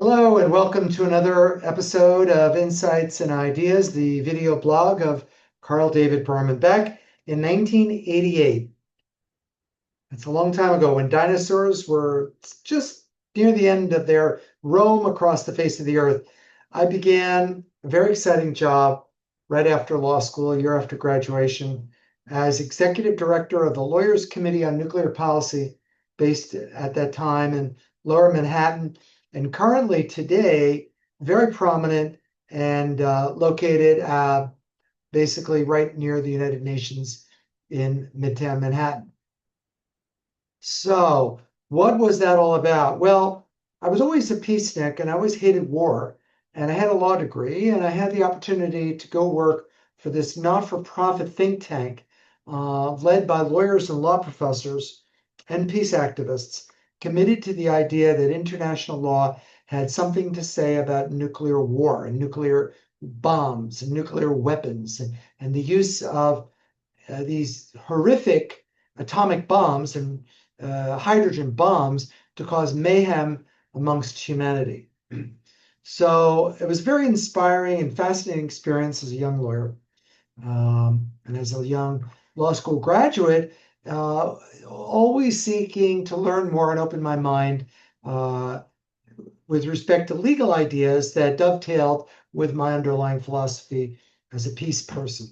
Hello, and welcome to another episode of Insights and Ideas, the video blog of Carl David Berman Beck in 1988. It's a long time ago when dinosaurs were just near the end of their roam across the face of the earth. I began a very exciting job right after law school, a year after graduation, as executive director of the Lawyers Committee on Nuclear Policy, based at that time in Lower Manhattan, and currently today, very prominent and located basically right near the United Nations in Midtown Manhattan. So, what was that all about? Well, I was always a peacenik and I always hated war. And I had a law degree and I had the opportunity to go work for this not-for-profit think tank led by lawyers and law professors and peace activists committed to the idea that international law had something to say about nuclear war and nuclear bombs and nuclear weapons and the use of these horrific atomic bombs and hydrogen bombs to cause mayhem amongst humanity. So it was a very inspiring and fascinating experience as a young lawyer. And as a young law school graduate, always seeking to learn more and open my mind with respect to legal ideas that dovetailed with my underlying philosophy as a peace person.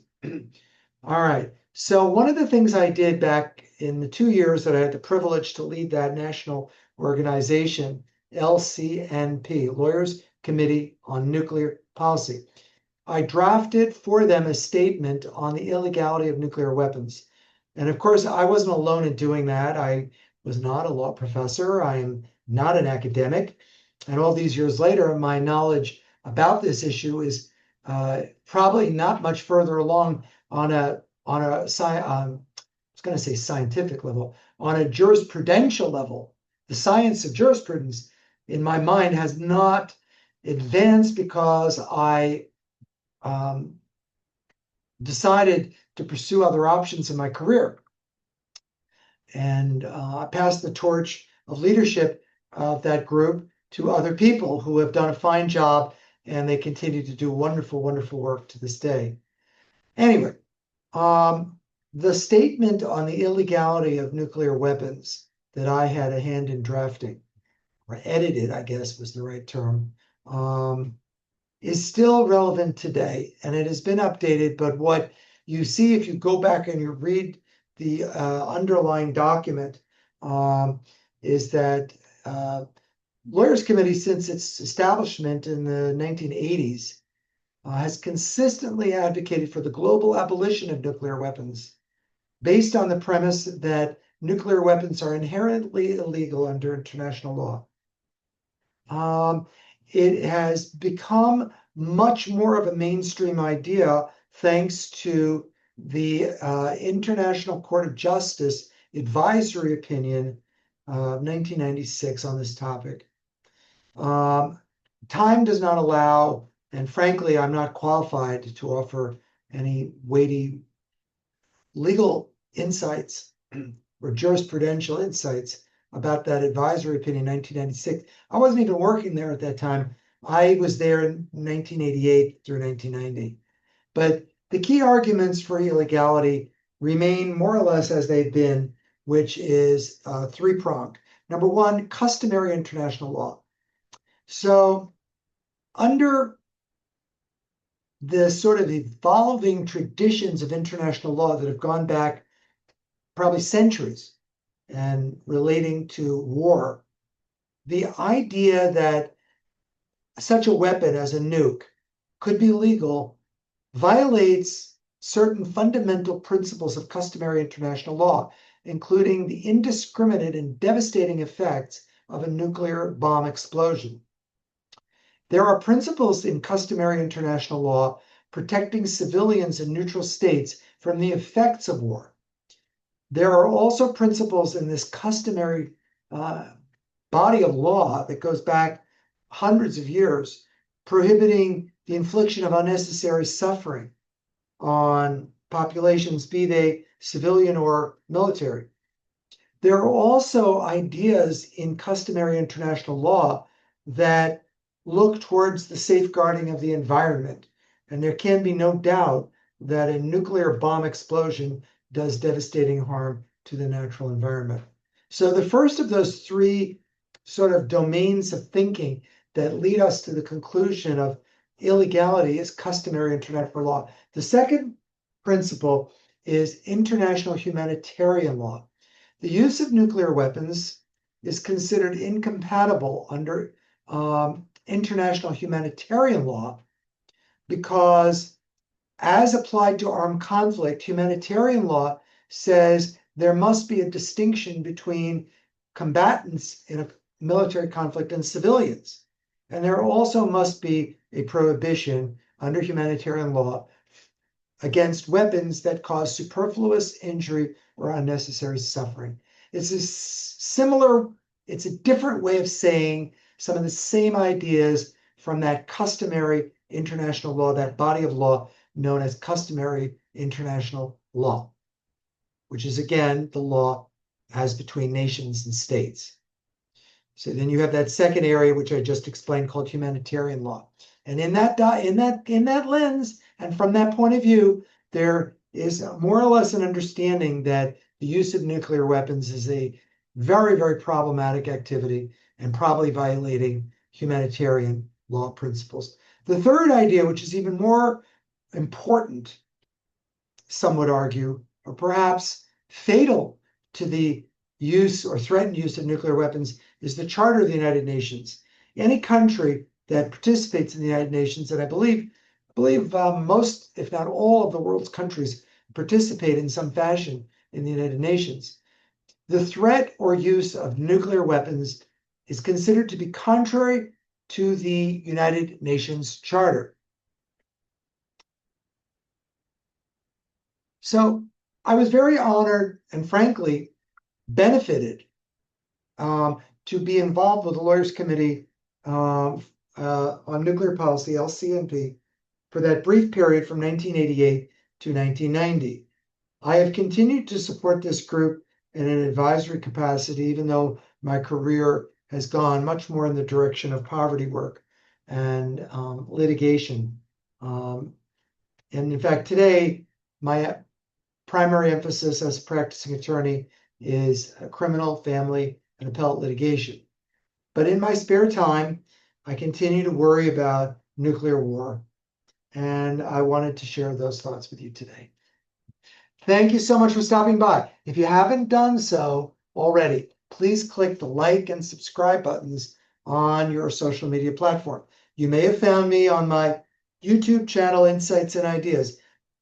All right. So one of the things I did back in the 2 years that I had the privilege to lead that national organization, LCNP, Lawyers Committee on Nuclear Policy, I drafted for them a statement on the illegality of nuclear weapons. And of course, I wasn't alone in doing that. I was not a law professor. I am not an academic. And all these years later, my knowledge about this issue is probably not much further along on a I was going to say scientific level, on a jurisprudential level. The science of jurisprudence, in my mind, has not advanced because I decided to pursue other options in my career. And I passed the torch of leadership of that group to other people who have done a fine job, and they continue to do wonderful, wonderful work to this day. Anyway, the statement on the illegality of nuclear weapons that I had a hand in drafting, or edited, I guess was the right term, is still relevant today, and it has been updated. But what you see if you go back and you read the underlying document is that Lawyers Committee, since its establishment in the 1980s, has consistently advocated for the global abolition of nuclear weapons, based on the premise that nuclear weapons are inherently illegal under international law. It has become much more of a mainstream idea thanks to the International Court of Justice advisory opinion of 1996 on this topic. Time does not allow, and frankly, I'm not qualified to offer any weighty legal insights or jurisprudential insights about that advisory opinion in 1996. I wasn't even working there at that time. I was there in 1988 through 1990. But the key arguments for illegality remain more or less as they've been, which is three-pronged. Number one, customary international law. So under the sort of evolving traditions of international law that have gone back probably centuries and relating to war, the idea that such a weapon as a nuke could be legal violates certain fundamental principles of customary international law, including the indiscriminate and devastating effects of a nuclear bomb explosion. There are principles in customary international law protecting civilians and neutral states from the effects of war. There are also principles in this customary body of law that goes back hundreds of years, prohibiting the infliction of unnecessary suffering on populations, be they civilian or military. There are also ideas in customary international law that look towards the safeguarding of the environment. And there can be no doubt that a nuclear bomb explosion does devastating harm to the natural environment. So the first of those three sort of domains of thinking that lead us to the conclusion of illegality is customary international law. The second principle is international humanitarian law. The use of nuclear weapons is considered incompatible under international humanitarian law because, as applied to armed conflict, humanitarian law says there must be a distinction between combatants in a military conflict and civilians. And there also must be a prohibition under humanitarian law against weapons that cause superfluous injury or unnecessary suffering. It's it's a different way of saying some of the same ideas from that customary international law, that body of law known as customary international law, which is again the law as between nations and states. So then you have that second area, which I just explained, called humanitarian law. And in that lens, and from that point of view, there is more or less an understanding that the use of nuclear weapons is a very, very problematic activity and probably violating humanitarian law principles. The third idea, which is even more important, some would argue, or perhaps fatal to the use or threatened use of nuclear weapons, is the Charter of the United Nations. Any country that participates in the United Nations, and I believe most, if not all, of the world's countries participate in some fashion in the United Nations. The threat or use of nuclear weapons is considered to be contrary to the United Nations Charter. So I was very honored and frankly benefited to be involved with the Lawyers Committee on Nuclear Policy, LCNP, for that brief period from 1988 to 1990. I have continued to support this group in an advisory capacity, even though my career has gone much more in the direction of poverty work and litigation. And in fact, today, my primary emphasis as a practicing attorney is criminal, family, and appellate litigation. But in my spare time, I continue to worry about nuclear war, and I wanted to share those thoughts with you today. Thank you so much for stopping by. If you haven't done so already, please click the like and subscribe buttons on your social media platform. You may have found me on my YouTube channel, Insights and Ideas.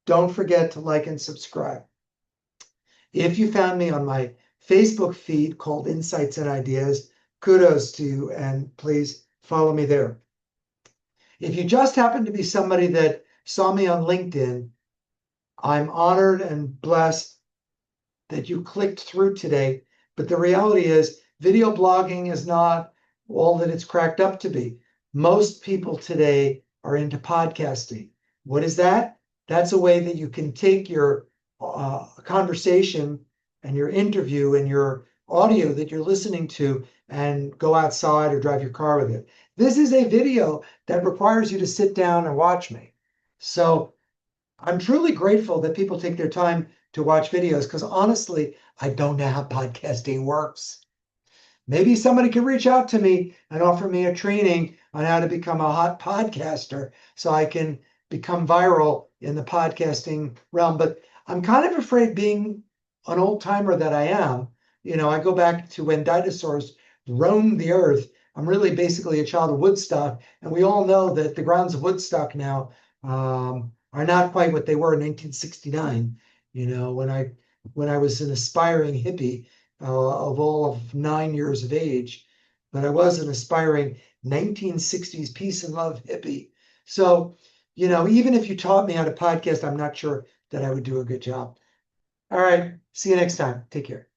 Don't forget to like and subscribe. If you found me on my Facebook feed called Insights and Ideas, kudos to you, and please follow me there. If you just happen to be somebody that saw me on LinkedIn, I'm honored and blessed that you clicked through today. But the reality is, video blogging is not all that it's cracked up to be. Most people today are into podcasting. What is that? That's a way that you can take your conversation and your interview and your audio that you're listening to and go outside or drive your car with it. This is a video that requires you to sit down and watch me. So I'm truly grateful that people take their time to watch videos, because honestly, I don't know how podcasting works. Maybe somebody could reach out to me and offer me a training on how to become a hot podcaster so I can become viral in the podcasting realm. But I'm kind of afraid, being an old timer that I am, I go back to when dinosaurs roamed the earth. I'm really basically a child of Woodstock. And we all know that the grounds of Woodstock now are not quite what they were in 1969. When I was an aspiring hippie of all of 9 years of age, but I was an aspiring 1960s peace and love hippie. So, even if you taught me how to podcast, I'm not sure that I would do a good job. All right. See you next time. Take care.